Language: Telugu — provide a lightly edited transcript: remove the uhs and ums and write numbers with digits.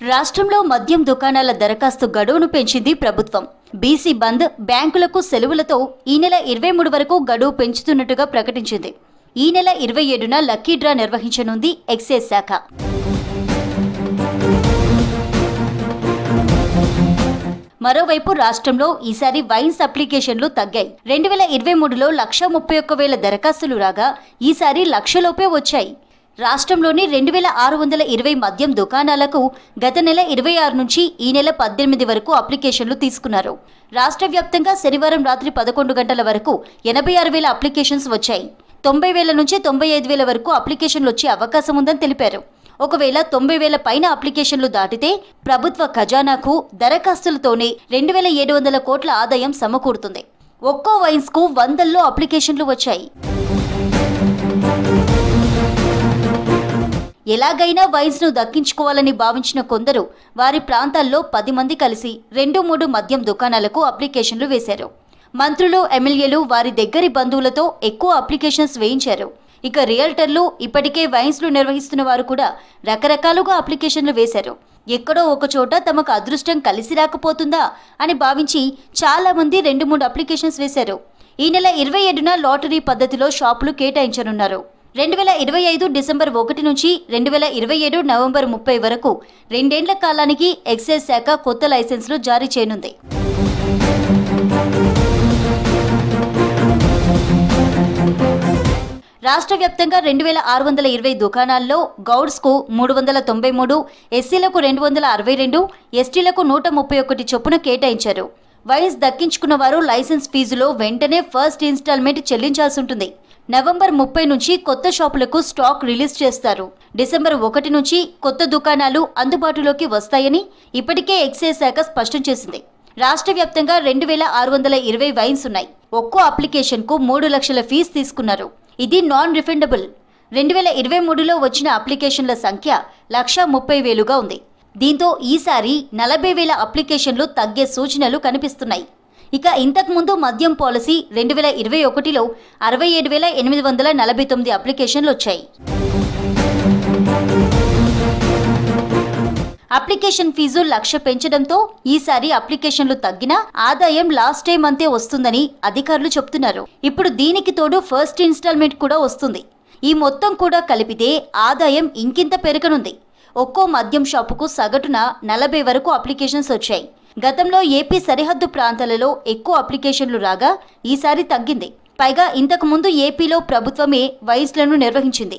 రాష్ట్రంలో మద్యం దుకాణాల దరఖాస్తు గడువును పెంచింది ప్రభుత్వం. బీసీ బంద్, బ్యాంకులకు సెలవులతో ఈ నెల 23 వరకు గడువు పెంచుతున్నట్టుగా ప్రకటించింది. ఈ నెల 27న లక్కీ డ్రా నిర్వహించనుంది ఎక్సైజ్ శాఖ. మరోవైపు రాష్ట్రంలో ఈసారి వైన్స్ అప్లికేషన్లు తగ్గాయి. 2023లో 131,000 దరఖాస్తులు రాగా ఈసారి లక్షలోపే వచ్చాయి. రాష్ట్రంలోని 2,620 మద్యం దుకాణాలకు గత నెల 26 నుంచి ఈ నెల 18 వరకు అప్లికేషన్లు తీసుకున్నారు. రాష్ట్ర వ్యాప్తంగా శనివారం రాత్రి 11 గంటల వరకు 86,000 అప్లికేషన్స్ వచ్చాయి. 90,000 నుంచి 95,000 వరకు అప్లికేషన్లు వచ్చే అవకాశం ఉందని తెలిపారు. ఒకవేళ 90,000 పైన అప్లికేషన్లు దాటితే ప్రభుత్వ ఖజానాకు దరఖాస్తులతోనే 2,700 కోట్ల ఆదాయం సమకూరుతుంది. ఒక్కో వైన్స్కు వందల్లో అప్లికేషన్లు వచ్చాయి. ఎలాగైనా వైన్స్ను దక్కించుకోవాలని భావించిన కొందరు వారి ప్రాంతాల్లో 10 మంది కలిసి 2-3 మద్యం దుకాణాలకు అప్లికేషన్లు వేశారు. మంత్రులు, ఎమ్మెల్యేలు వారి దగ్గరి బంధువులతో ఎక్కువ అప్లికేషన్స్ వేయించారు. ఇక రియల్టర్లు, ఇప్పటికే వైన్స్లు నిర్వహిస్తున్న వారు కూడా రకరకాలుగా అప్లికేషన్లు వేశారు. ఎక్కడో ఒక చోట తమకు అదృష్టం కలిసి రాకపోతుందా అని భావించి చాలా మంది 2-3 అప్లికేషన్స్ వేశారు. ఈ నెల 27న లాటరీ పద్ధతిలో షాపులు కేటాయించనున్నారు. 2025 డిసెంబర్ 1 నుంచి 2027 నవంబర్ 30 వరకు 2 ఏళ్ల కాలానికి ఎక్సైజ్ శాఖ కొత్త లైసెన్సులు జారీ చేయనుంది. రాష్ట్ర వ్యాప్తంగా 2,620 దుకాణాల్లో గౌడ్స్కు 393, ఎస్సీలకు 262, ఎస్టీలకు 131 చొప్పున కేటాయించారు. వైన్స్ దక్కించుకున్న వారు లైసెన్స్ ఫీజులో వెంటనే ఫస్ట్ ఇన్స్టాల్మెంట్ చెల్లించాల్సి ఉంటుంది. నవంబర్ 30 నుంచి కొత్త షాపులకు స్టాక్ రిలీజ్ చేస్తారు. డిసెంబర్ 1 నుంచి కొత్త దుకాణాలు అందుబాటులోకి వస్తాయని ఇప్పటికే ఎక్సైజ్ శాఖ స్పష్టం చేసింది. రాష్ట్ర వ్యాప్తంగా 2,620 వైన్స్ ఉన్నాయి. ఒక్కో అప్లికేషన్కు 3 లక్షల ఫీజు తీసుకున్నారు. ఇది నాన్ రిఫండబుల్. 2023లో వచ్చిన అప్లికేషన్ల సంఖ్య 130,000గా ఉంది. దీంతో ఈసారి 40,000 అప్లికేషన్లు తగ్గే సూచనలు కనిపిస్తున్నాయి. ఇక ఇంతకుముందు మద్యం పాలసీ 2021లో 67,849 అప్లికేషన్లు వచ్చాయి. అప్లికేషన్ ఫీజు 1,00,000 పెంచడంతో ఈసారి అప్లికేషన్లు తగ్గినా ఆదాయం లాస్ట్ టైం అంతే వస్తుందని అధికారులు చెప్తున్నారు. ఇప్పుడు దీనికి తోడు ఫస్ట్ ఇన్స్టాల్మెంట్ కూడా వస్తుంది. ఈ మొత్తం కూడా కలిపితే ఆదాయం ఇంకింత పెరగనుంది. ఒక్కో మద్యం షాపుకు సగటున 40 వరకు అప్లికేషన్స్ వచ్చాయి. గతంలో ఏపీ సరిహద్దు ప్రాంతాలలో ఎక్కువ అప్లికేషన్లు రాగా ఈసారి తగ్గింది. పైగా ఇంతకు ముందు ఏపీలో ప్రభుత్వమే వైన్స్లను నిర్వహించింది.